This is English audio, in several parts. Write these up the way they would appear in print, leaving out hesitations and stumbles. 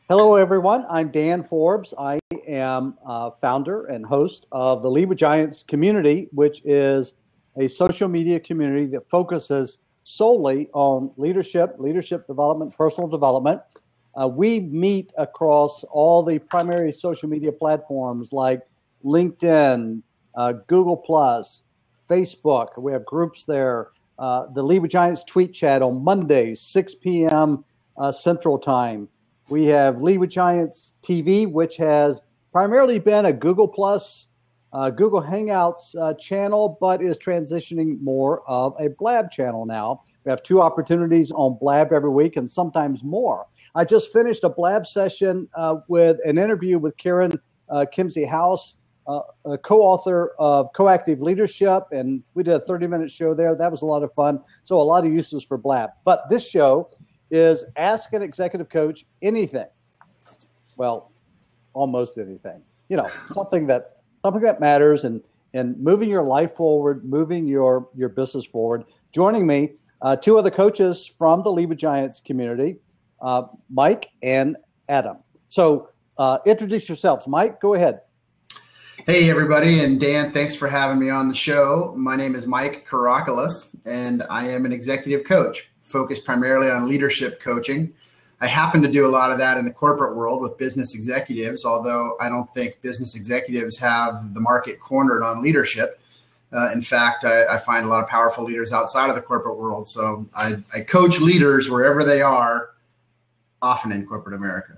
Hello, everyone. I'm Dan Forbes. I am founder and host of the Lead with Giants community, which is a social media community that focuses solely on leadership development, personal development. We meet across all the primary social media platforms like LinkedIn, Google Plus, Facebook. We have groups there. The Lead with Giants tweet chat on Mondays, 6 p.m. Central Time. We have Lead with Giants TV, which has primarily been a Google Plus, Google Hangouts channel, but is transitioning more of a Blab channel now. We have 2 opportunities on Blab every week and sometimes more. I just finished a Blab session with an interview with Karen Kimsey House, a co-author of Coactive Leadership, and we did a 30-minute show there. That was a lot of fun. So a lot of uses for Blab. But this show is Ask an Executive Coach Anything. Well, almost anything. Something that matters and moving your life forward, moving your business forward. Joining me, 2 other coaches from the Lead with Giants community, Mike and Adam. So introduce yourselves. Mike, go ahead. Hey, everybody. And Dan, thanks for having me on the show. My name is Mike Karakulis, and I am an executive coach focused primarily on leadership coaching. I happen to do a lot of that in the corporate world with business executives, although I don't think business executives have the market cornered on leadership. In fact, I find a lot of powerful leaders outside of the corporate world. So I coach leaders wherever they are, often in corporate America.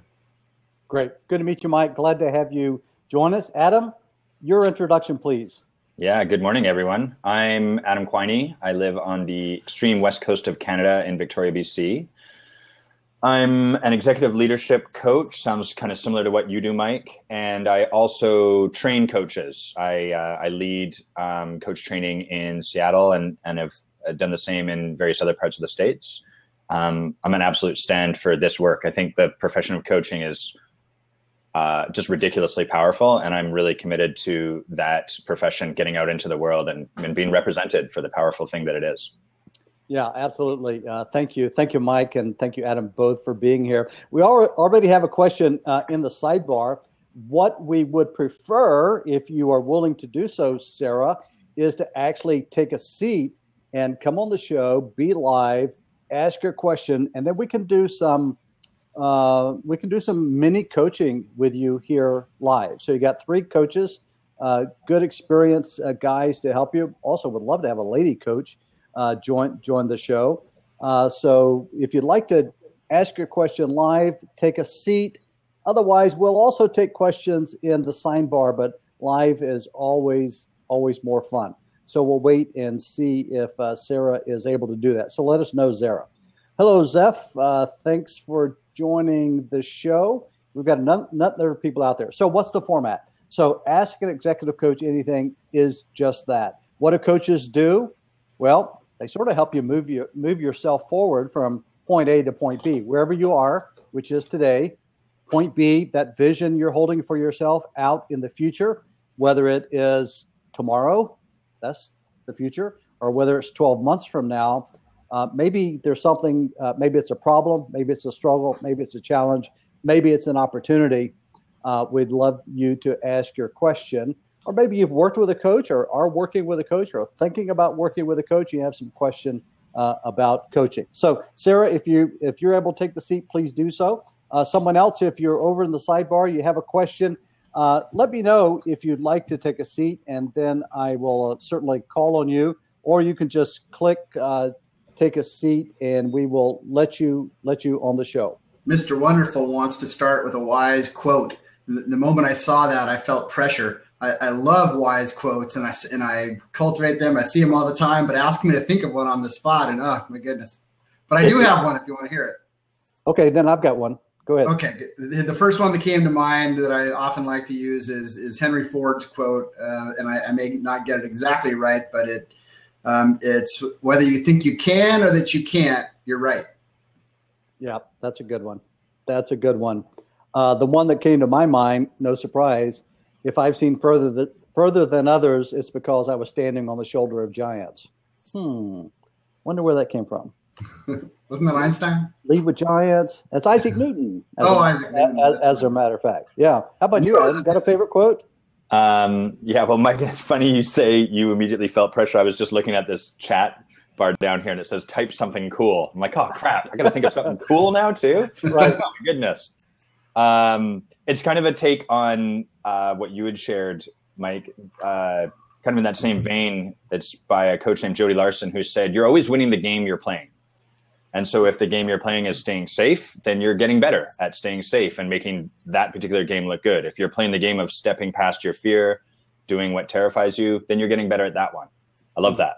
Great. Good to meet you, Mike. Glad to have you join us. Adam, your introduction, please. Yeah, good morning, everyone. I'm Adam Quiney. I live on the extreme west coast of Canada in Victoria, BC. I'm an executive leadership coach. Sounds kind of similar to what you do, Mike. And I also train coaches. I lead coach training in Seattle and have done the same in various other parts of the States. I'm an absolute stand for this work. I think the profession of coaching is just ridiculously powerful. And I'm really committed to that profession getting out into the world and being represented for the powerful thing that it is. Yeah, absolutely. Thank you. Thank you, Mike. And thank you, Adam, both for being here. We already have a question in the sidebar. What we would prefer, if you are willing to do so, Sarah, is to actually take a seat and come on the show, be live, ask your question, and then we can do some mini coaching with you here live. So you got 3 coaches, good experience guys to help you. Also would love to have a lady coach join the show. So if you'd like to ask your question live, take a seat. Otherwise, we'll also take questions in the sign bar, but live is always more fun. So we'll wait and see if Sarah is able to do that. So let us know, Sarah. Hello, Zeph. Thanks for joining the show. We've got other people out there. So what's the format? So Ask an Executive Coach Anything is just that. What do coaches do? Well, they sort of help you move yourself forward from point A to point B, wherever you are, which is today. Point B, that vision you're holding for yourself out in the future, whether it is tomorrow, that's the future, or whether it's 12 months from now. Maybe there's something, maybe it's a problem, maybe it's a struggle, maybe it's a challenge, maybe it's an opportunity. We'd love you to ask your question. Or maybe you've worked with a coach or are working with a coach or thinking about working with a coach. You have some question about coaching. So, Sarah, if you're able to take the seat, please do so. Someone else, if you're over in the sidebar, you have a question, let me know if you'd like to take a seat, and then I will certainly call on you. Or you can just click take a seat, and we will let you on the show. Mr. Wonderful wants to start with a wise quote. The moment I saw that, I felt pressure. I love wise quotes, and I cultivate them. I see them all the time, but ask me to think of one on the spot, and oh my goodness. But I do have one if you want to hear it. Okay, then I've got one. Go ahead. Okay, the first one that came to mind that I often like to use is Henry Ford's quote, and I may not get it exactly right, but it's whether you think you can or that you can't, you're right. Yeah, that's a good one. That's a good one. The one that came to my mind, no surprise, if I've seen further than others, it's because I was standing on the shoulder of giants. Wonder where that came from. Wasn't that Einstein? Lead with Giants. That's Isaac Newton. Isaac Newton. As a matter of fact. Yeah. How about you, Adam? Got a favorite quote? Yeah, well, Mike, it's funny you say you immediately felt pressure. I was just looking at this chat bar down here and it says type something cool. I'm like, oh crap, I gotta think of something cool now too. Right. Oh my goodness. It's kind of a take on what you had shared, Mike, kind of in that same vein. It's by a coach named Jody Larson, who said, you're always winning the game you're playing. And so if the game you're playing is staying safe, then you're getting better at staying safe and making that particular game look good. If you're playing the game of stepping past your fear, doing what terrifies you, then you're getting better at that one. I love that.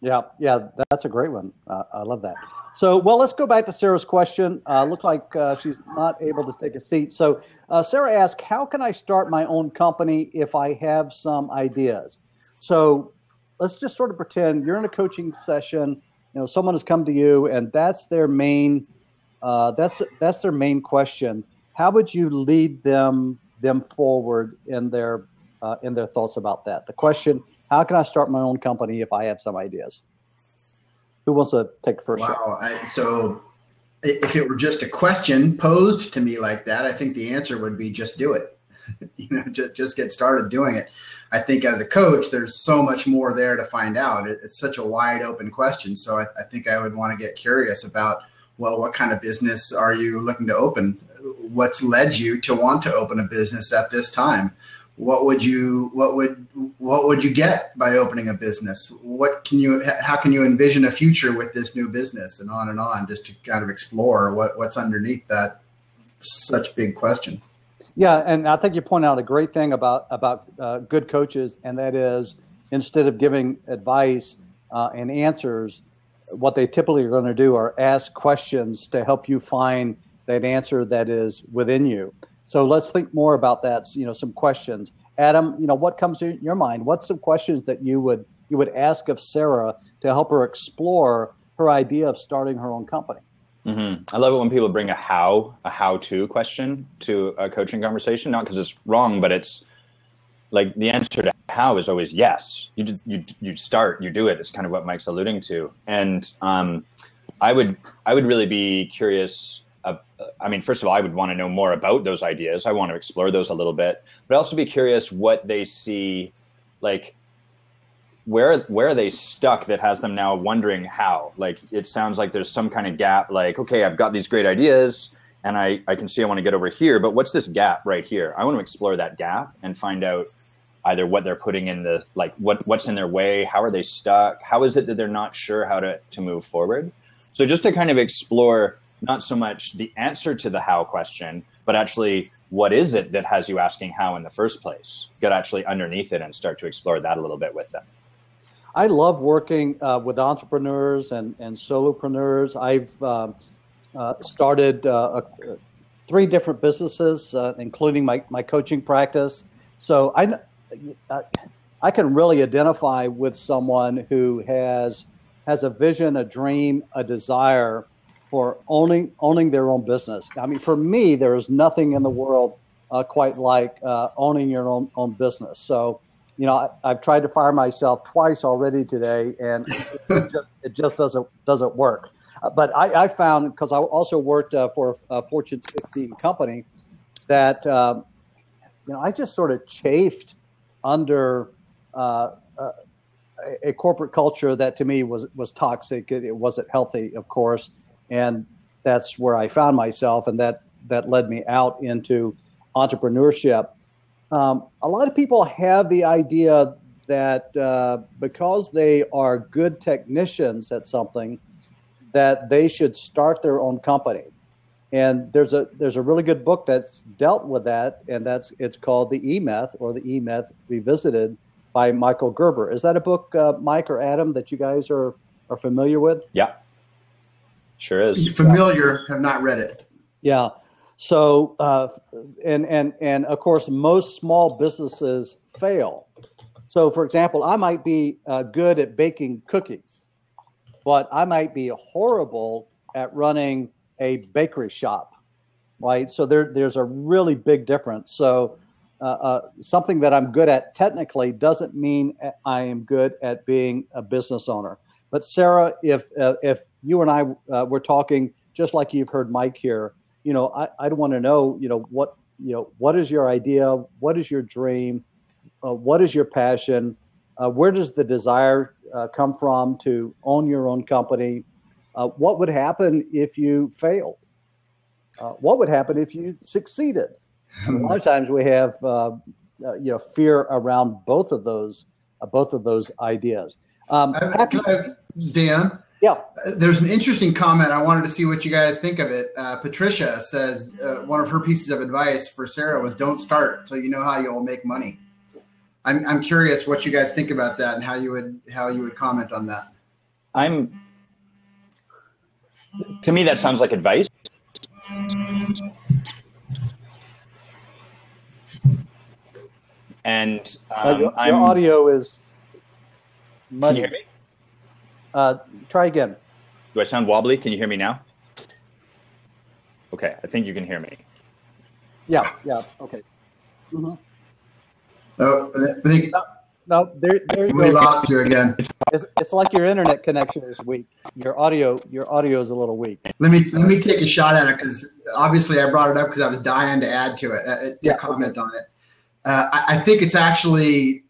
Yeah, that's a great one. I love that. So, well, let's go back to Sarah's question. Looked like she's not able to take a seat. So Sarah asked, how can I start my own company if I have some ideas? So let's just sort of pretend you're in a coaching session. Someone has come to you, and that's their main that's their main question. How would you lead them forward in their thoughts about that? The question: how can I start my own company if I have some ideas? Who wants to take the first shot? Wow. So if it were just a question posed to me like that, I think the answer would be just do it. Just get started doing it. I think as a coach, there's so much more there to find out. It's such a wide open question. So I think I would want to get curious about, well, what kind of business are you looking to open? What's led you to want to open a business at this time? What would you get by opening a business? How can you envision a future with this new business, and on, just to kind of explore what's underneath that such big question. Yeah, and I think you point out a great thing about good coaches, and that is instead of giving advice and answers, what they typically are going to do are ask questions to help you find that answer that is within you. So let's think more about that. Some questions. Adam, what comes to your mind? What's some questions that you would ask of Sarah to help her explore her idea of starting her own company? Mm-hmm. I love it when people bring a how-to question to a coaching conversation, not because it's wrong, but it's like the answer to how is always yes. You start, you do it. It's kind of what Mike's alluding to. And I would really be curious. First of all, I would want to know more about those ideas. I want to explore those a little bit, but also be curious what they see, like where are they stuck that has them now wondering how. Like it sounds like there's some kind of gap. Like, okay, I've got these great ideas and I can see I want to get over here, but what's this gap right here? I want to explore that gap and find out either what they're putting in the, like what's in their way, how are they stuck, how is it that they're not sure how to move forward. So just to kind of explore not so much the answer to the how question, but actually what is it that has you asking how in the first place? Get actually underneath it and start to explore that a little bit with them. I love working with entrepreneurs and solopreneurs. I've started 3 different businesses, including my coaching practice. So I can really identify with someone who has a vision, a dream, a desire for owning their own business. I mean, for me, there is nothing in the world quite like owning your own business. So, I've tried to fire myself twice already today, and it just doesn't work. But I found, because I also worked for a Fortune 15 company, that I just sort of chafed under a corporate culture that to me was toxic. It wasn't healthy, of course. And that's where I found myself, and that led me out into entrepreneurship. A lot of people have the idea that because they are good technicians at something, that they should start their own company. And there's a really good book that's dealt with that, and it's called The E-Myth, or The E-Myth Revisited, by Michael Gerber. Is that a book, Mike or Adam, that you guys are familiar with? Yeah. Sure is. Familiar, have not read it. Yeah. So, and of course, most small businesses fail. So, for example, I might be good at baking cookies, but I might be horrible at running a bakery shop, right? So there's a really big difference. So something that I'm good at technically doesn't mean I am good at being a business owner. But Sarah, if you and I were talking just like you've heard Mike here. I'd want to know, what is your idea? What is your dream? What is your passion? Where does the desire come from to own your own company? What would happen if you failed? What would happen if you succeeded? A lot of times we have, fear around both of those ideas. Dan? Yeah. There's an interesting comment. I wanted to see what you guys think of it. Patricia says one of her pieces of advice for Sarah was don't start till you know how you'll make money. I'm curious what you guys think about that and how you would comment on that. To me, that sounds like advice. And your audio is muddy. Can you hear me? Try again. Do I sound wobbly? Can you hear me now? Okay, I think you can hear me. Yeah, okay. Mm-hmm. Oh, I think there you we go. lost you again. It's like your internet connection is weak. Your audio is a little weak. Let me take a shot at it because obviously I brought it up because I was dying to add to it, to comment on it. I think it's actually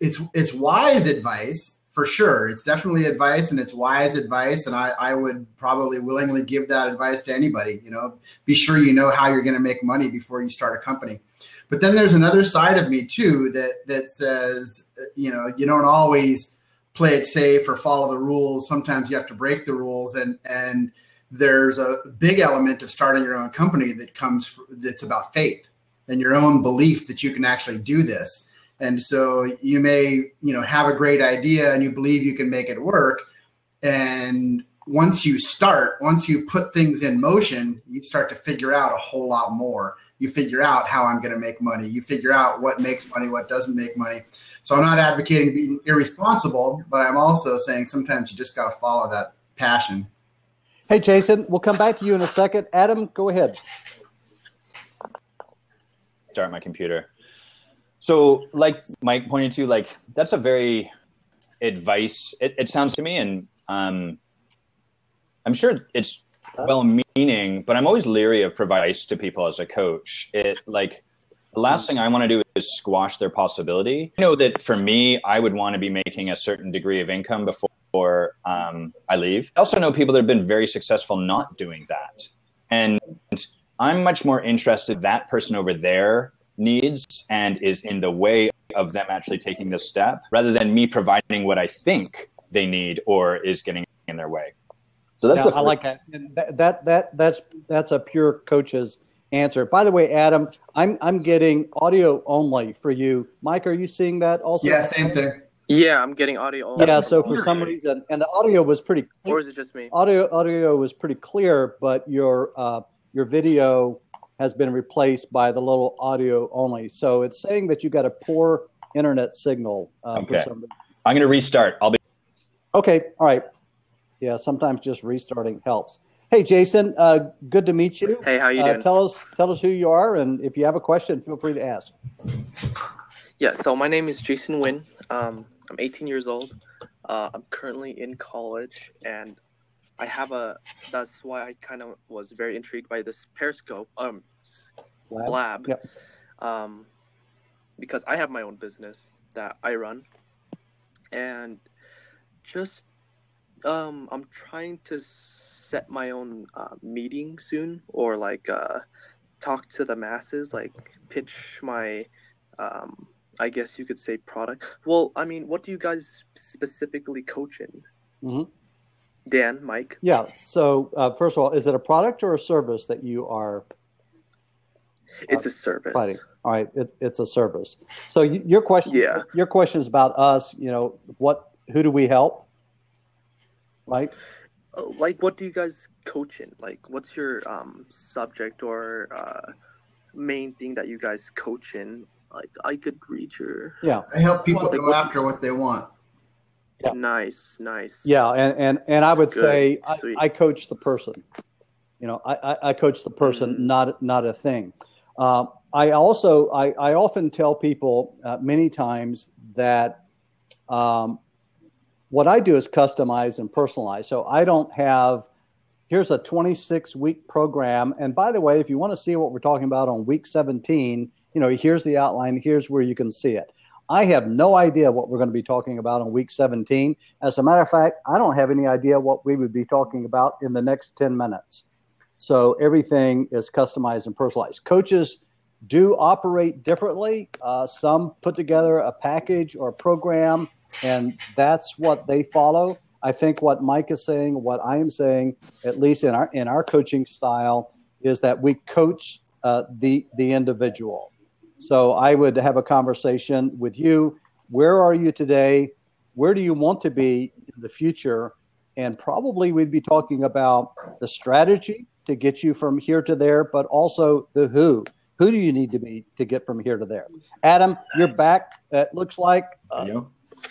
it's wise advice for sure. It's definitely advice and it's wise advice, and I would probably willingly give that advice to anybody. Be sure you know how you're going to make money before you start a company. But then there's another side of me too that says, you don't always play it safe or follow the rules. Sometimes you have to break the rules, and there's a big element of starting your own company that's about faith and your own belief that you can actually do this. And so you may, have a great idea and you believe you can make it work. And once you put things in motion, you start to figure out a whole lot more. You figure out how I'm going to make money. You figure out what makes money, what doesn't make money. So I'm not advocating being irresponsible, but I'm also saying sometimes you just got to follow that passion. Hey, Jason, we'll come back to you in a second. Adam, go ahead. Start my computer. So like Mike pointed to, that's a very advice. It sounds to me, and I'm sure it's well-meaning, but I'm always leery of providing advice to people as a coach. The last thing I want to do is squash their possibility. I know that for me, I would want to be making a certain degree of income before I leave. I also know people that have been very successful not doing that. And I'm much more interested in that person over there needs and is in the way of them actually taking this step, rather than me providing what I think they need or is getting in their way. So that's I like that. And that's a pure coach's answer. By the way, Adam, I'm getting audio only for you. Mike, are you seeing that also? Yeah, same thing. Yeah, I'm getting audio only. Yeah, so for some reason, and the audio was pretty clear. Or is it just me? Audio was pretty clear, but your video has been replaced by the little audio only. So it's saying that you got a poor internet signal for some reason. I'm going to restart. Okay. All right. Yeah. Sometimes just restarting helps. Hey, Jason, good to meet you. Hey, how you doing? Tell us who you are, and if you have a question, feel free to ask. Yeah. So my name is Jason Wynn. I'm 18 years old. I'm currently in college, and that's why I kind of was very intrigued by this Periscope lab. Yep. Because I have my own business that I run, and just I'm trying to set my own meeting soon, or talk to the masses, pitch my I guess you could say product. Well, I mean, what do you guys specifically coach in? Mm-hmm. Dan, Mike? Yeah. So first of all, is it a product or a service that you are? It's a service. Fighting? All right, it's a service. So your question, your question is about us. Who do we help? Right. What do you guys coach in? What's your subject or main thing that you guys coach in? I could read your. Yeah. I help people go after what they want. Yeah. Nice. Yeah, and I would say I coach the person. I coach the person, not a thing. I often tell people many times that one what I do is customize and personalize. So I don't have, here's a 26-week program. And by the way, if you want to see what we're talking about on week 17, here's the outline. Here's where you can see it. I have no idea what we're going to be talking about on week 17. As a matter of fact, I don't have any idea what we would be talking about in the next 10 minutes. So everything is customized and personalized. Coaches do operate differently. Some put together a package or a program, and that's what they follow. I think what Mike is saying, what I am saying, at least in our coaching style, is that we coach the individual. So I would have a conversation with you. Where are you today? Where do you want to be in the future? And probably we'd be talking about the strategy to get you from here to there, but also the who. Who do you need to be to get from here to there? Adam, you're back. It looks like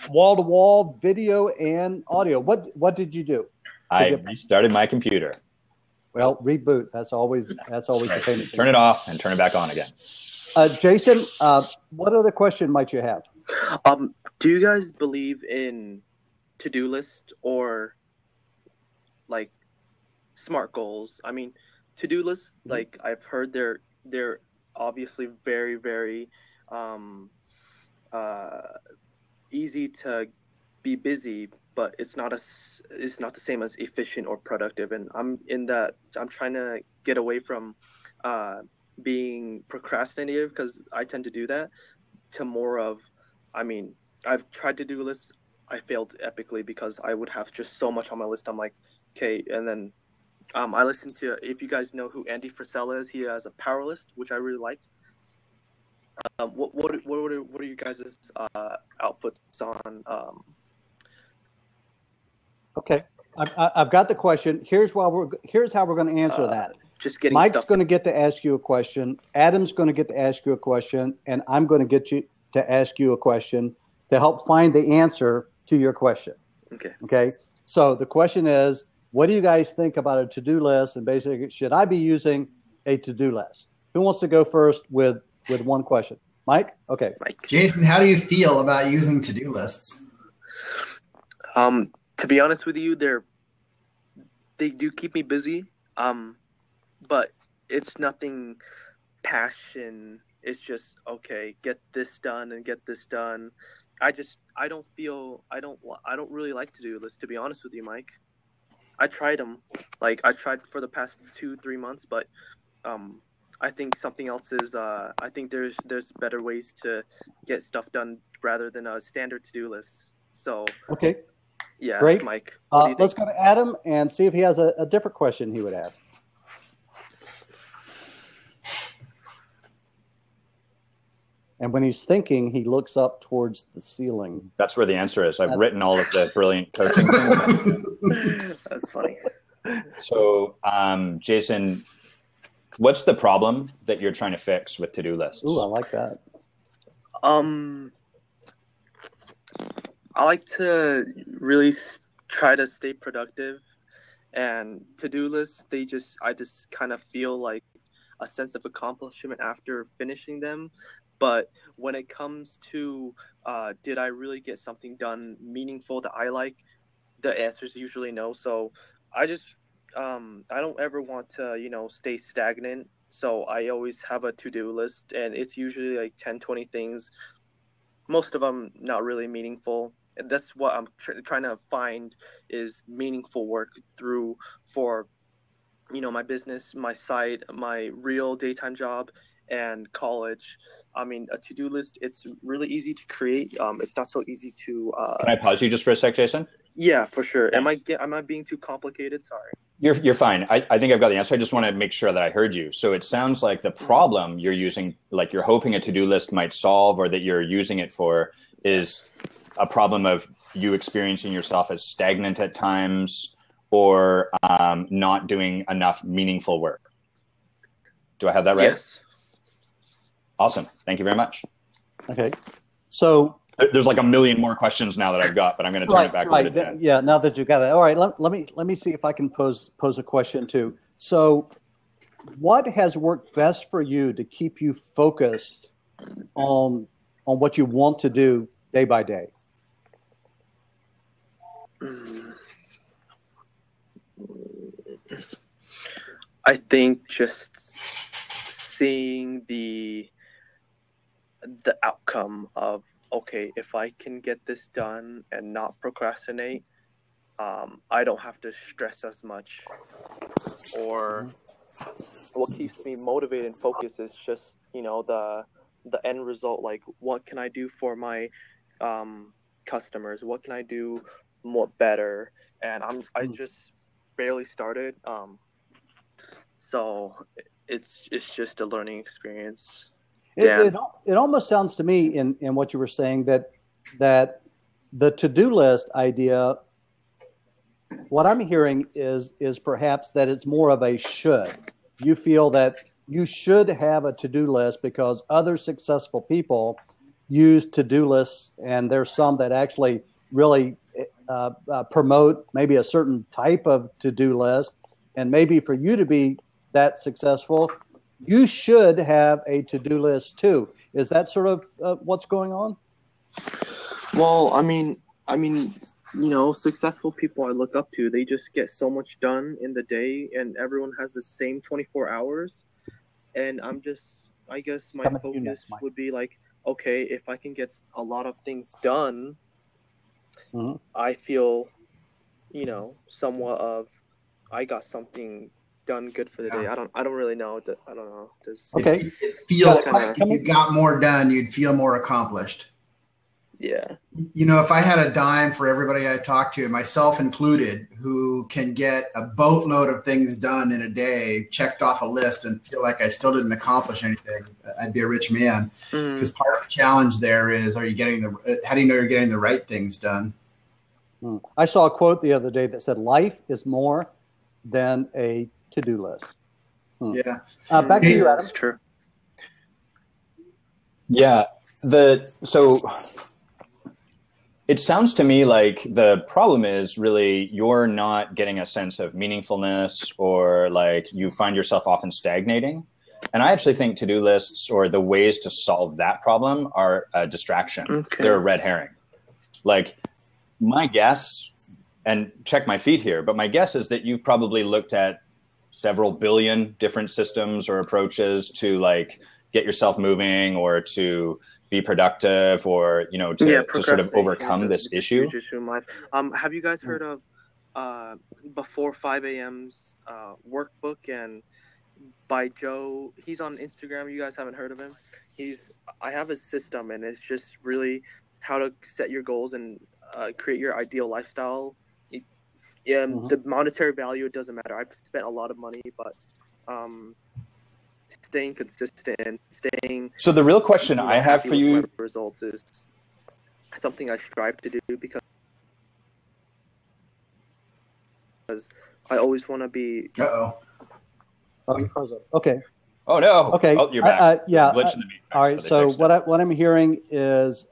wall-to-wall video and audio. What did you do? I restarted my computer. Well, reboot. That's always the famous thing. Turn it off and turn it back on again. Jason, what other question might you have? Do you guys believe in to-do list or like SMART goals? I mean, to-do lists, like I've heard they're obviously very, very easy to be busy, but it's not the same as efficient or productive. And I'm trying to get away from being procrastinative, because I tend to do that, to more of, I've tried to do lists. I failed epically because I would have just so much on my list. I'm like, okay. And then I listened to, if you guys know who Andy Frisella is, he has a power list, which I really like. What are you guys' outputs on? Okay, I've got the question. Here's how we're going to answer that. Just getting Mike's going to get to ask you a question. Adam's going to get to ask you a question, and I'm going to get you to ask you a question to help find the answer to your question. Okay. So the question is, what do you guys think about a to-do list? And basically, should I be using a to-do list? Who wants to go first with one question? Mike? Okay. Mike. Jason, how do you feel about using to-do lists? To be honest with you, they do keep me busy. But it's nothing passion. It's just, okay, get this done and get this done. I don't really like to-do lists, to be honest with you, Mike. I tried them. Like, I tried for the past 2-3 months, but I think something else is, I think there's better ways to get stuff done rather than a standard to-do list. So, okay. Yeah, great. Mike. Let's go to Adam and see if he has a different question he would ask. And when he's thinking, he looks up towards the ceiling. That's where the answer is. I've written all of the brilliant coaching things. That's funny. So, Jason, what's the problem that you're trying to fix with to-do lists? Ooh, I like that. I like to really try to stay productive, and to-do lists, I just kind of feel like a sense of accomplishment after finishing them. But when it comes to did I really get something done meaningful that I like, the answer is usually no. So I just I don't ever want to stay stagnant. So I always have a to-do list, and it's usually like 10-20 things. Most of them not really meaningful. And that's what I'm trying to find is meaningful work for my business, my site, my real daytime job, and college. A to-do list, it's really easy to create. It's not so easy to Can I pause you just for a sec, Jason? Yeah, for sure. Am I being too complicated? Sorry. You're fine. I think I've got the answer. I just want to make sure that I heard you. So it sounds like the problem you're using, like you're hoping a to-do list might solve, or that you're using it for, is a problem of you experiencing yourself as stagnant at times, or not doing enough meaningful work. Do I have that right? Yes. Awesome. Thank you very much. Okay. So there's like a million more questions now that I've got, but I'm going to turn it back over to Dan. Yeah, now that you've got that. All right, let me see if I can pose a question too. So what has worked best for you to keep you focused on what you want to do day by day? I think just seeing the outcome of, okay, if I can get this done and not procrastinate, I don't have to stress as much. Or what keeps me motivated and focused is just, the end result. Like, what can I do for my customers? What can I do more better? And I just barely started, so it's just a learning experience. It almost sounds to me in what you were saying that the to-do list idea, what I'm hearing is perhaps that it's more of a should. You feel that you should have a to-do list because other successful people use to-do lists, and there's some that actually really promote maybe a certain type of to-do list. And maybe for you to be that successful, you should have a to-do list too. Is that sort of what's going on? Well, I mean, successful people I look up to, they just get so much done in the day, and everyone has the same 24 hours. And I guess my focus would be like, okay, if I can get a lot of things done, I feel, somewhat of, I got something done good for the day. I don't really know. I don't know. Okay. It feels like if you got more done, you'd feel more accomplished. Yeah. If I had a dime for everybody I talk to, myself included, who can get a boatload of things done in a day, checked off a list, and feel like I still didn't accomplish anything, I'd be a rich man. Because part of the challenge there is, how do you know you're getting the right things done? I saw a quote the other day that said, "Life is more than a to-do list." Yeah. Back to you, Adam. That's true. Yeah. So it sounds to me like the problem is really you're not getting a sense of meaningfulness, or like you find yourself often stagnating. And I actually think to-do lists or the ways to solve that problem are a distraction. Okay. They're a red herring. Like, my guess, and check my feet here, but my guess is that you've probably looked at several billion different systems or approaches to like get yourself moving or to be productive or, to sort of overcome this issue. Have you guys heard of Before 5 a.m.'s workbook, and by Joe? He's on Instagram. You guys haven't heard of him? I have a system, and it's just really how to set your goals and create your ideal lifestyle. The monetary value, it doesn't matter. I've spent a lot of money, but staying consistent and staying. So the real question I have for you, results, is something I strive to do because I always want to be. Oh, you froze up. Okay. Oh no. Okay. Oh, you're back. Yeah. Glitch in the matrix, all right. So what I'm hearing is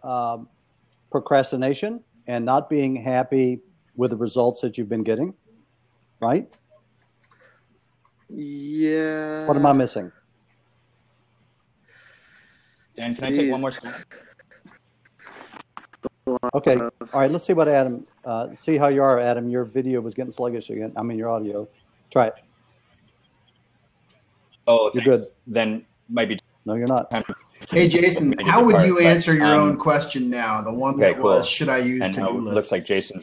procrastination and not being happy with the results that you've been getting, right? Yeah. What am I missing? Dan, can I take one more step? Okay. All right. Let's see what Adam. See how you are, Adam. Your video was getting sluggish again. I mean, your audio. Try it. Oh, you're good. Then maybe. No, you're not. Hey, Jason, how would you answer your own question now? The one that was, should I use to-do lists? Looks like Jason.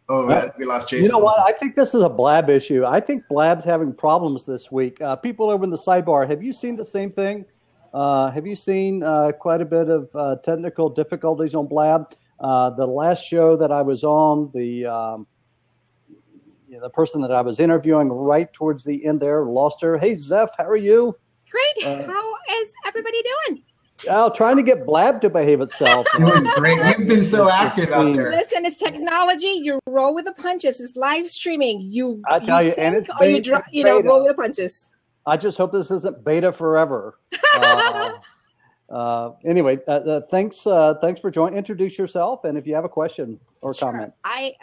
Oh, we lost Jason. You know what? I think this is a Blab issue. I think Blab's having problems this week. People over in the sidebar, have you seen the same thing? Have you seen quite a bit of technical difficulties on Blab? The last show that I was on, the person that I was interviewing right towards the end there, lost her. Hey, Zeph, how are you? Great. How is everybody doing? Trying to get Blab to behave itself. Doing great. You've been so active out there. Listen, it's technology. You roll with the punches. It's live streaming. I tell you, and it's roll with the punches. I just hope this isn't beta forever. Anyway, thanks for joining. Introduce yourself, and if you have a question or comment. Hi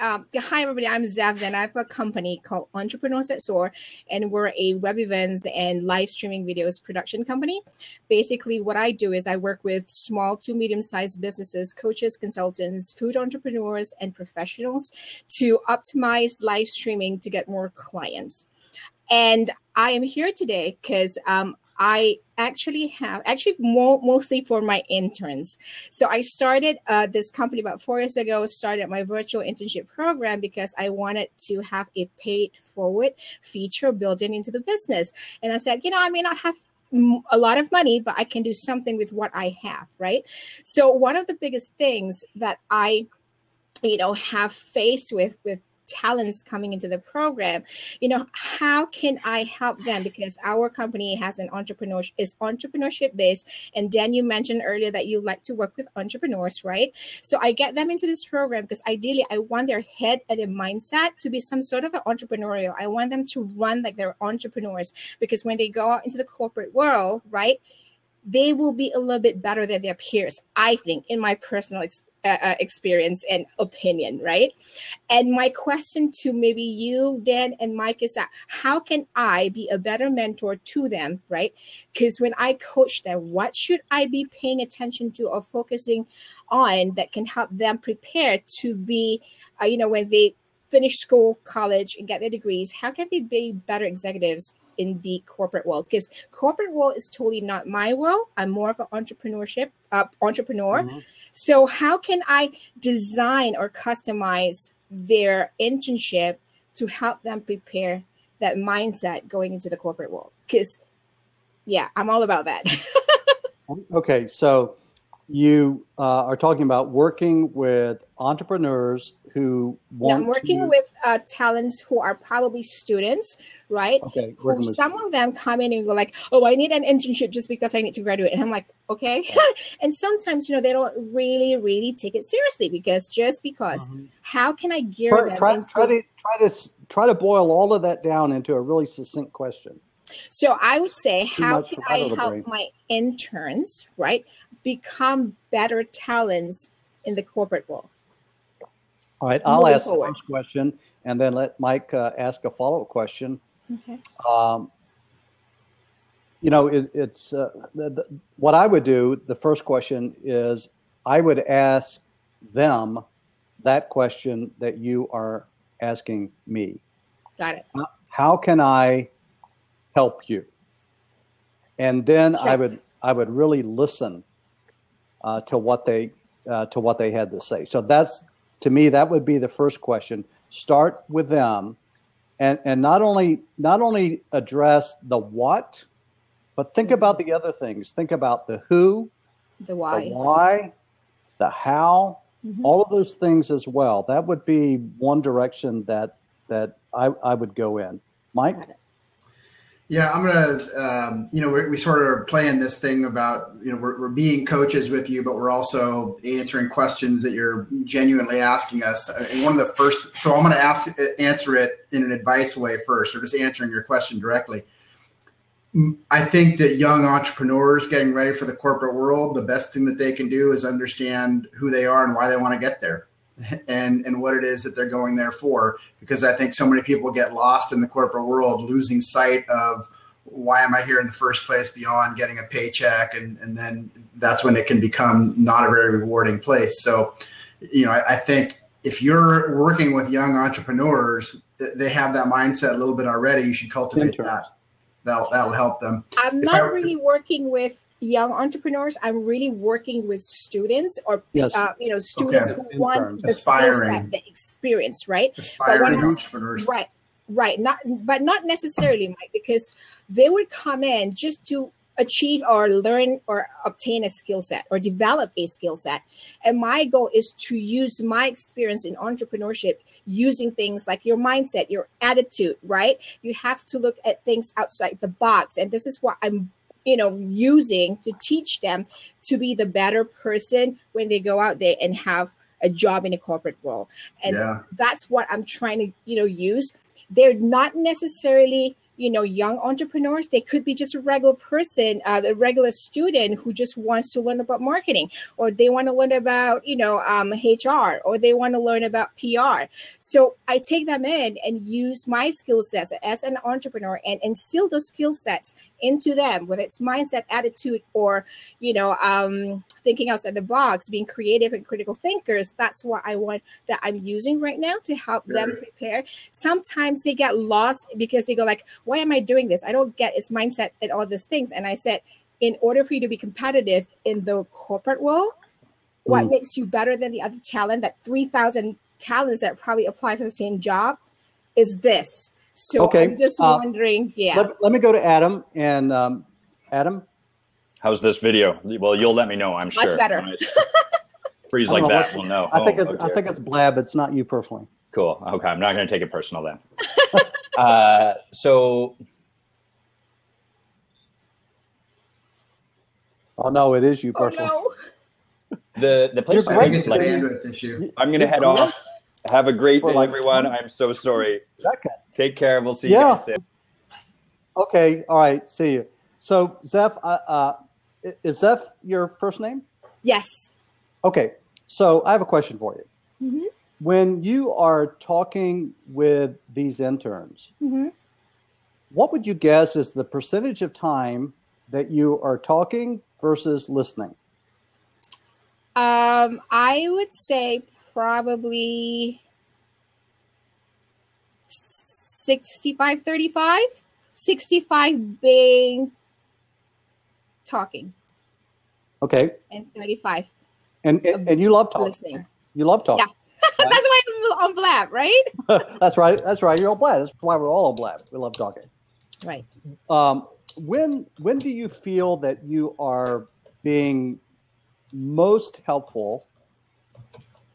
everybody. I'm Zev, and I have a company called Entrepreneurs that Soar, and we're a web events and live streaming videos production company. Basically, what I do is I work with small to medium-sized businesses, coaches, consultants, food entrepreneurs, and professionals to optimize live streaming to get more clients. And I am here today because I actually mostly for my interns. So I started this company about 4 years ago, started my virtual internship program because I wanted to have a paid forward feature built into the business. And I said, I may not have a lot of money, but I can do something with what I have, right? So one of the biggest things that I, have faced with talents coming into the program, how can I help them? Because our company has an entrepreneurship based. And Dan, you mentioned earlier that you like to work with entrepreneurs, right? So I get them into this program because ideally I want their head and their mindset to be some sort of an entrepreneurial. I want them to run like they're entrepreneurs, because when they go out into the corporate world, right, they will be a little bit better than their peers, I think, in my personal experience and opinion, right? And my question to maybe you, Dan, and Mike is that how can I be a better mentor to them, right? Because when I coach them, what should I be paying attention to or focusing on that can help them prepare to be, when they finish school, college, and get their degrees, how can they be better executives in the corporate world? Because corporate world is totally not my world. I'm more of an entrepreneur. Mm-hmm. So how can I design or customize their internship to help them prepare that mindset going into the corporate world? Because, I'm all about that. Okay, so you are talking about working with entrepreneurs who want I'm working with talents who are probably students, right? Okay. Some of them come in and go like, oh, I need an internship just because I need to graduate. And I'm like, okay. Yeah. And sometimes, they don't really take it seriously because how can I gear them try to boil all of that down into a really succinct question. So I would say, how can I help my interns, right, become better talents in the corporate world? All right, I'll ask the first question and then let Mike ask a follow-up question. Okay. What I would do, the first question is I would ask them that question that you are asking me. Got it. How can I help you? And then Sure. I would really listen to what they had to say. So to me, that would be the first question. Start with them, and not only address the what, but think about the other things. Think about the who, the why, the how, mm-hmm. all of those things as well. That would be one direction that I would go in. Mike? Yeah, I'm gonna. We sort of are playing this thing about we're being coaches with you, but we're also answering questions that you're genuinely asking us. And one of the first, so I'm going to answer it in an advice way first, or just answering your question directly. I think that young entrepreneurs getting ready for the corporate world, the best thing that they can do is understand who they are and why they want to get there. And what it is that they're going there for, because I think so many people get lost in the corporate world, losing sight of why am I here in the first place beyond getting a paycheck, and then that's when it can become not a very rewarding place. So, I think if you're working with young entrepreneurs, they have that mindset a little bit already. You should cultivate that. That'll help them. I'm not really working with young entrepreneurs. I'm really working with students or students who want the skill set, the experience, right? Aspiring entrepreneurs, right. Not necessarily, Mike, because they would come in just to achieve or learn or obtain a skill set or develop a skill set. And my goal is to use my experience in entrepreneurship using things like your mindset, your attitude, right? You have to look at things outside the box. And this is what I'm using to teach them to be the better person when they go out there and have a job in a corporate world. And that's what I'm trying to, use. They're not necessarily young entrepreneurs. They could be just a regular person, a regular student who just wants to learn about marketing, or they want to learn about, HR, or they want to learn about PR. So I take them in and use my skill sets as an entrepreneur and instill those skill sets into them, whether it's mindset, attitude, or, thinking outside the box, being creative and critical thinkers. That's what I'm using right now to help them prepare. Sometimes they get lost because they go like, why am I doing this? I don't get its mindset and all these things. And I said, in order for you to be competitive in the corporate world, what makes you better than the other talent, that 3,000 talents that probably apply for the same job, is this. So I'm just wondering, Let me go to Adam. And Adam? How's this video? Well, you'll let me know, I'm sure. Much better. When it freeze like that, we'll know. I think it's Blab. It's not you personally. Cool. Okay, I'm not going to take it personal then. So... Oh, no, it is you personally. Oh, no. The place I think it's a bandwidth issue. I'm going to head off. Have a great day, everyone. I'm so sorry. Take care. We'll see you guys soon. Okay. All right. See you. So, Zeph, is Zeph your first name? yes. Okay. So I have a question for you. Mm-hmm. When you are talking with these interns, Mm-hmm. what would you guess is the percentage of time that you are talking versus listening? I would say probably 65-35. 65 being talking. Okay. And 35 And you love talking. listening. You love talking. Yeah. That's why I'm on Blab, right? That's right. That's right. You're on Blab. That's why we're all on Blab. We love talking. Right. When do you feel that you are being most helpful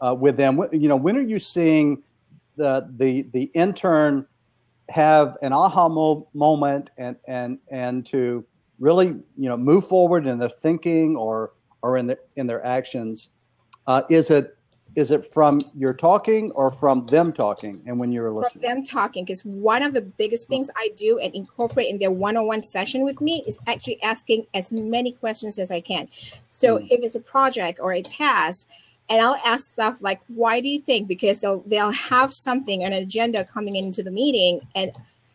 with them? When are you seeing the intern have an aha moment and to really move forward in their thinking or in their actions? Is it from your talking or from them talking and when you're listening? From them talking, because one of the biggest things I do and incorporate in their one-on-one session with me is actually asking as many questions as I can. So if it's a project or a task, and I'll ask stuff like, why do you think? Because they'll have something, an agenda coming into the meeting, and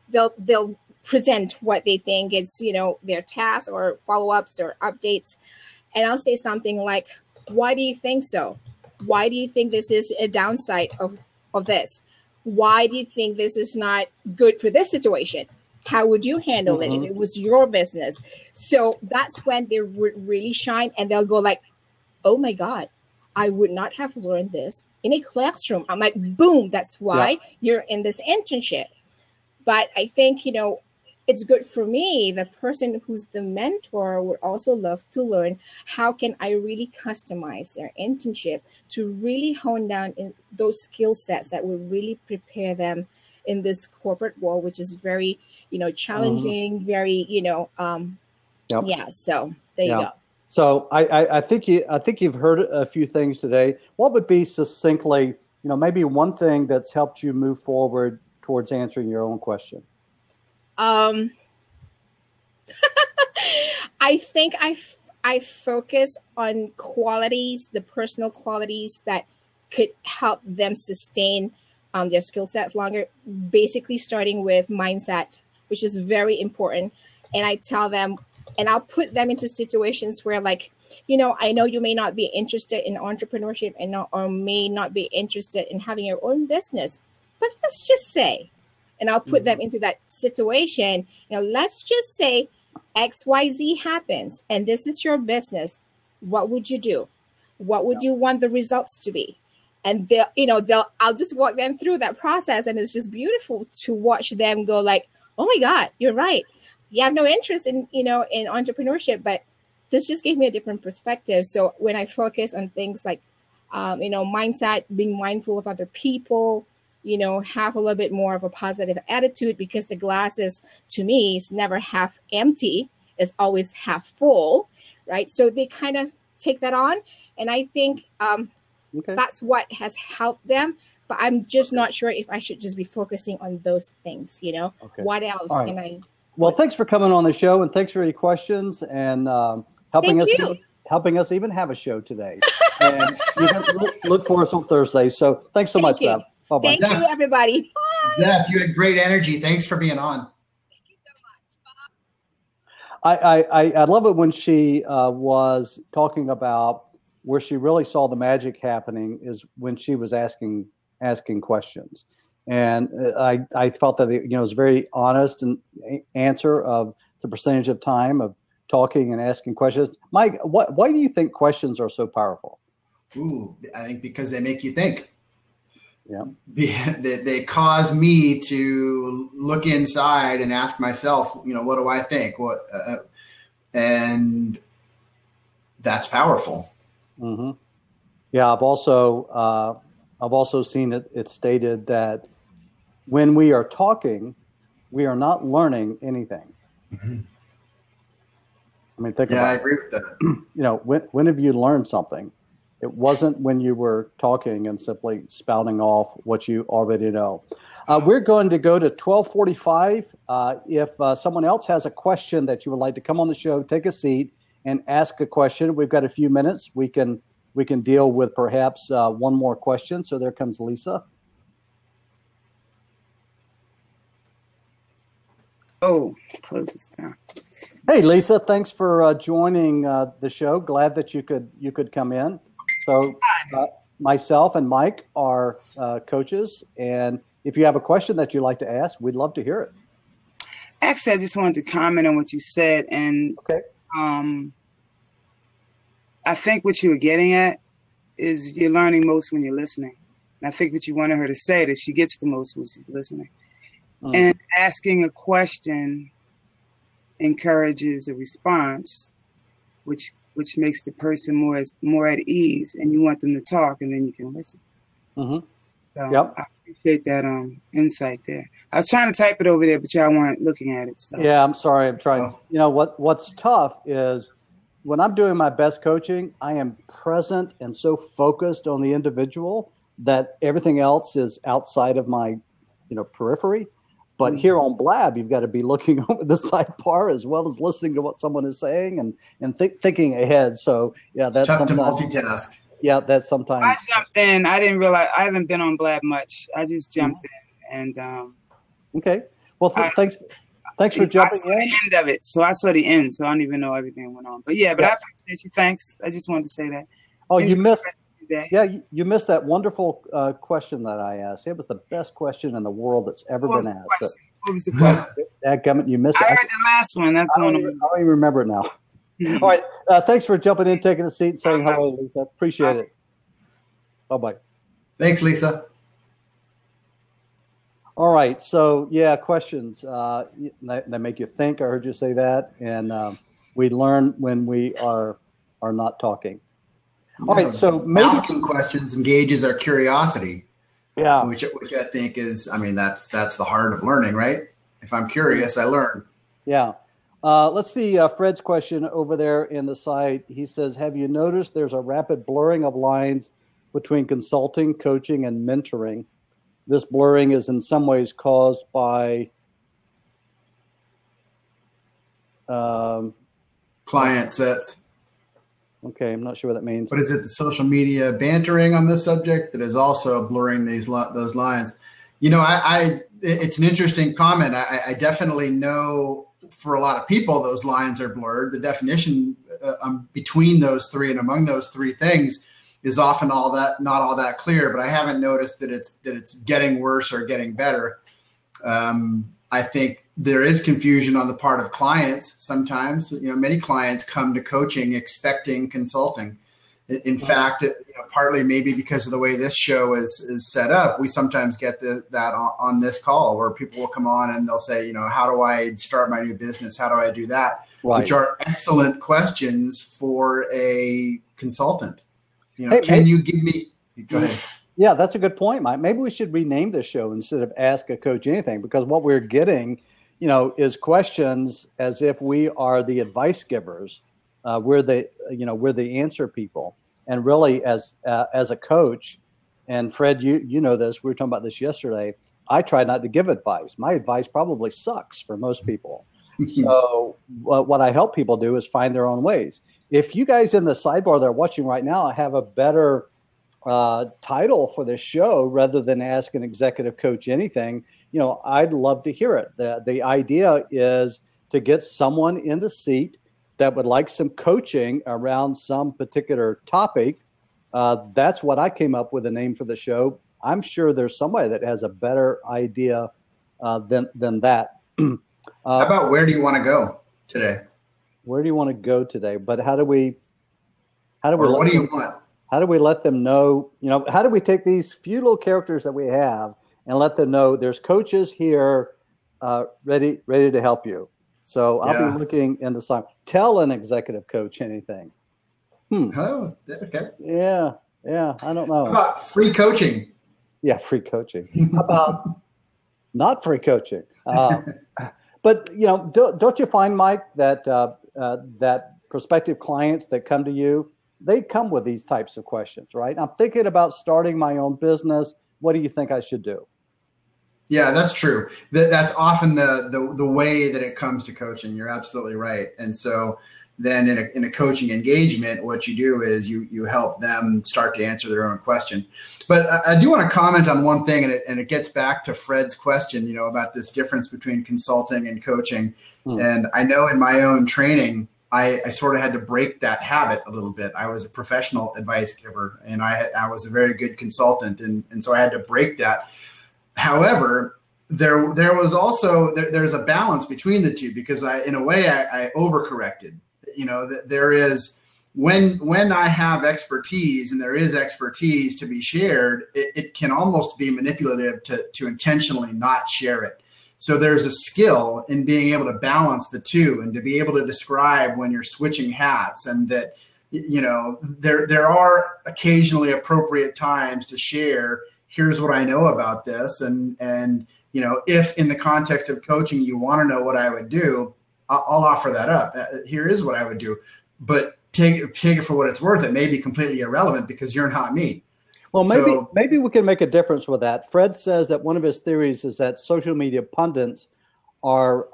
they'll present what they think is, their tasks or follow-ups or updates. And I'll say something like, why do you think so? Why do you think this is a downside of this? Why do you think this is not good for this situation? How would you handle it if it was your business? So that's when they would really shine, and they'll go like, oh my God, I would not have learned this in a classroom. I'm like, boom, that's why you're in this internship. But I think, it's good for me. The person who's the mentor would also love to learn, how can I really customize their internship to really hone down in those skill sets that will really prepare them in this corporate world, which is very, challenging, very, so there you go. So I think you've heard a few things today. What would be succinctly, maybe one thing that's helped you move forward towards answering your own question? I think I focus on qualities, the personal qualities that could help them sustain their skill sets longer, basically starting with mindset, which is very important. And I tell them, and I'll put them into situations where, like, I know you may not be interested in entrepreneurship or may not be interested in having your own business, but let's just say, and I'll put them into that situation, let's just say XYZ happens and this is your business. What would you do? What would you want the results to be? And I'll just walk them through that process. And it's just beautiful to watch them go like, oh my God, you're right. You have no interest in entrepreneurship, but this just gave me a different perspective. So when I focus on things like, mindset, being mindful of other people, have a little bit more of a positive attitude, because the glass is, to me, is never half empty. It's always half full, right? So they kind of take that on. And I think that's what has helped them. but I'm just not sure if I should just be focusing on those things, Okay. What else All right. can I? Well, thanks for coming on the show, and thanks for your questions and helping us even have a show today. And you can look for us on Thursday. So thanks so much, Zeph. Bye-bye. Thank you, everybody. Bye. Zeph, you had great energy. Thanks for being on. Thank you so much. Bye. I love it when she was talking about where she really saw the magic happening is when she was asking questions. And I felt that it was very honest and answer of the percentage of time of talking and asking questions. Mike, why do you think questions are so powerful? Ooh, I think because they make you think. Yeah. They cause me to look inside and ask myself, what do I think? And that's powerful. Mm-hmm. Yeah, I've also seen it stated that when we are talking, we are not learning anything. Mm-hmm. I mean, think I about agree with that. When have you learned something? It wasn't when you were talking and simply spouting off what you already know. We're going to go to 12:45. If someone else has a question that you would like to come on the show, take a seat and ask a question. We've got a few minutes. We can deal with perhaps one more question. So there comes Lisa. Oh, close this down. Hey, Lisa, thanks for joining the show. Glad that you could come in. So myself and Mike are coaches, and if you have a question that you'd like to ask, we'd love to hear it. Actually, I just wanted to comment on what you said, and okay. I think what you were getting at is you're learning most when you're listening. And I think what you wanted her to say that she gets the most when she's listening. Mm-hmm. And asking a question encourages a response, which makes the person more at ease, and you want them to talk, and then you can listen. Mm-hmm. So yep. I appreciate that insight there. I was trying to type it over there, but y'all weren't looking at it. So. Yeah, I'm sorry. I'm trying. What's tough is when I'm doing my best coaching, I am present and so focused on the individual that everything else is outside of my, periphery. But here on Blab, you've got to be looking over the sidebar as well as listening to what someone is saying and thinking ahead. So, yeah, that's tough to multitask. Yeah, that's sometimes. I jumped in. I didn't realize I haven't been on Blab much. I just jumped in, and okay. Well, thanks for jumping in. I saw the end of it, so I saw the end. So I don't even know everything that went on. But yeah, I appreciate you. Thanks. I just wanted to say that. Oh, you missed. Yeah, you missed that wonderful question that I asked. It was the best question in the world that's ever been asked. What was the question? You missed it. I heard the last one. That's the one. I don't even remember it now. All right. Thanks for jumping in, taking a seat, and saying hello, Lisa. Appreciate it. Bye-bye. Thanks, Lisa. All right. So, yeah, questions. That make you think. I heard you say that. And we learn when we are not talking. All right, so maybe asking questions engages our curiosity. Yeah, which I think is, that's the heart of learning, right? If I'm curious, I learn. Yeah. Let's see Fred's question over there in the site. He says, "Have you noticed there's a rapid blurring of lines between consulting, coaching, and mentoring? This blurring is in some ways caused by client sets." Okay, I'm not sure what that means. But is it the social media bantering on this subject that is also blurring those lines? It's an interesting comment. I definitely know for a lot of people those lines are blurred. The definition between those three and among those three things is often not all that clear. But I haven't noticed that it's getting worse or getting better. I think there is confusion on the part of clients sometimes. Many clients come to coaching expecting consulting. In fact, partly maybe because of the way this show is set up, we sometimes get that on this call where people will come on and they'll say, how do I start my new business? How do I do that? Right. Which are excellent questions for a consultant. Can you give me, go ahead. Yeah, that's a good point, Mike. Maybe we should rename this show instead of Ask a Coach Anything, because what we're getting, is questions as if we are the advice givers. We're the answer people. And really, as a coach, And Fred, you know this. We were talking about this yesterday. I try not to give advice. My advice probably sucks for most people. So what I help people do is find their own ways. If you guys in the sidebar that are watching right now have a better title for this show rather than ask an executive coach anything, I'd love to hear it. The idea is to get someone in the seat that would like some coaching around some particular topic. That's what I came up with a name for the show. I'm sure there's somebody that has a better idea than that. How about where do you want to go today? Where do you want to go today? But what do you want? How do we let them know, how do we take these few little characters that we have and let them know there's coaches here ready to help you. So I'll be looking in the side. Tell an executive coach anything. Oh, okay. Yeah. I don't know. How about free coaching? Yeah, free coaching. How about not free coaching? But don't you find, Mike, that that prospective clients that come to you, they come with these types of questions, right? I'm thinking about starting my own business. What do you think I should do? Yeah, that's true. That's often the way that it comes to coaching. You're absolutely right. And so then in a coaching engagement, what you do is you help them start to answer their own question. But I do want to comment on one thing, and it gets back to Fred's question, about this difference between consulting and coaching. And I know in my own training, I sort of had to break that habit a little bit. I was a professional advice giver, and I was a very good consultant, and so I had to break that. However, there was also there's a balance between the two, because in a way I overcorrected. There is when I have expertise and there is expertise to be shared, it can almost be manipulative to intentionally not share it. So there's a skill in being able to balance the two and to be able to describe when you're switching hats, and that, there are occasionally appropriate times to share, here's what I know about this. And if in the context of coaching, you want to know what I would do, I'll offer that up. Here is what I would do, but take it for what it's worth. It may be completely irrelevant because you're not me. Well, maybe we can make a difference with that. Fred says that one of his theories is that social media pundits are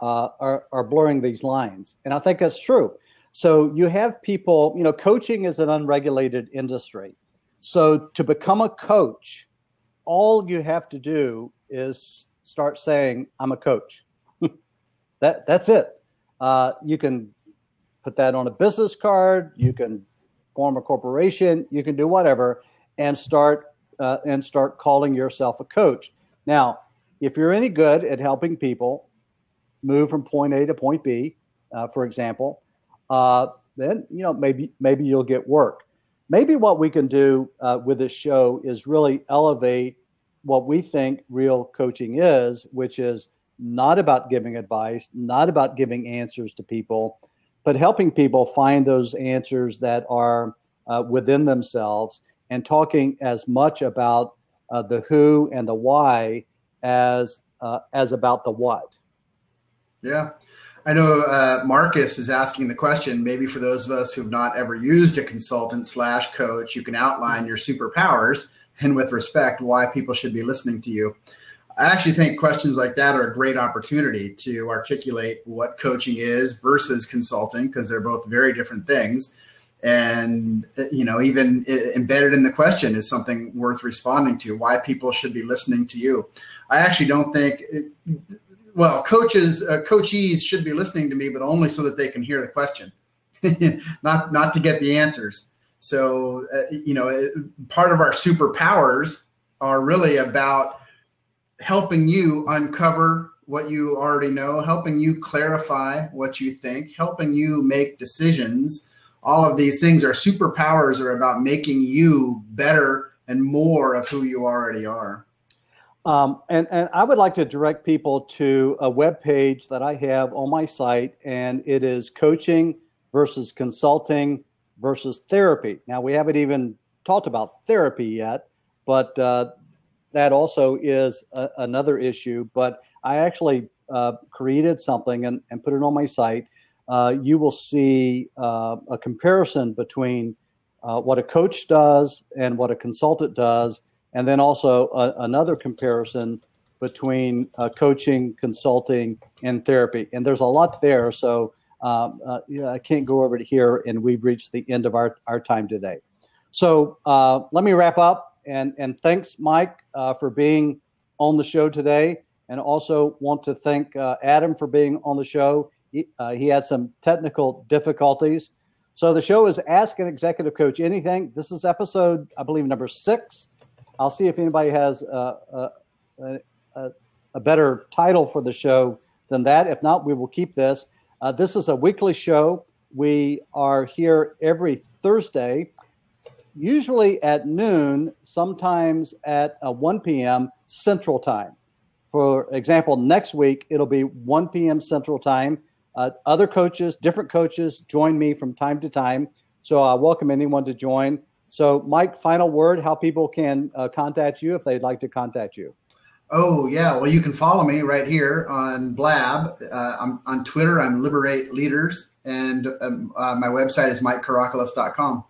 blurring these lines, and I think that's true. So you have people, coaching is an unregulated industry. So to become a coach, all you have to do is start saying, "I'm a coach." That's it. You can put that on a business card. You can form a corporation. You can do whatever, and start calling yourself a coach. Now, if you're any good at helping people move from point A to point B, for example, then maybe you'll get work. Maybe what we can do with this show is really elevate what we think real coaching is, which is not about giving advice, not about giving answers to people, but helping people find those answers that are within themselves, and talking as much about the who and the why as about the what. Yeah. I know Marcus is asking the question, maybe for those of us who've not ever used a consultant/coach, you can outline your superpowers and, with respect, why people should be listening to you. I actually think questions like that are a great opportunity to articulate what coaching is versus consulting, because they're both very different things. And, even embedded in the question is something worth responding to, why people should be listening to you. I actually don't think, coachees should be listening to me, but only so that they can hear the question, not to get the answers. So, part of our superpowers are really about helping you uncover what you already know, helping you clarify what you think, helping you make decisions. All of these things, our superpowers, are about making you better and more of who you already are. And I would like to direct people to a webpage that I have on my site, and it is coaching versus consulting versus therapy. Now, we haven't even talked about therapy yet, but that also is another issue. But I actually created something and put it on my site. You will see a comparison between what a coach does and what a consultant does, and then also another comparison between coaching, consulting, and therapy. And there's a lot there, so I can't go over it here, and we've reached the end of our time today. So let me wrap up, and thanks, Mike, for being on the show today, and also want to thank Adam for being on the show. He had some technical difficulties. So the show is Ask an Executive Coach Anything. This is episode, I believe, number 6. I'll see if anybody has a better title for the show than that. If not, we will keep this. This is a weekly show. We are here every Thursday, usually at noon, sometimes at 1 p.m. Central Time. For example, next week, it'll be 1 p.m. Central Time. Other coaches, different coaches, join me from time to time. So I welcome anyone to join. So, Mike, final word, how people can contact you if they'd like to contact you. Oh, yeah. Well, you can follow me right here on Blab. I'm on Twitter. I'm Liberate Leaders. And my website is MikeKarakulis.com.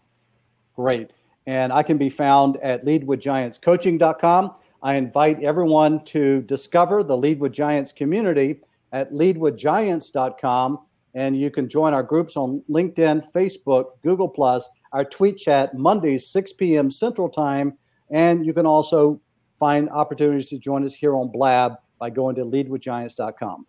Great. And I can be found at leadwithgiantscoaching.com. I invite everyone to discover the Lead with Giants community at leadwithgiants.com. And you can join our groups on LinkedIn, Facebook, Google+, our tweet chat Mondays, 6 p.m. Central Time. And you can also find opportunities to join us here on Blab by going to leadwithgiants.com.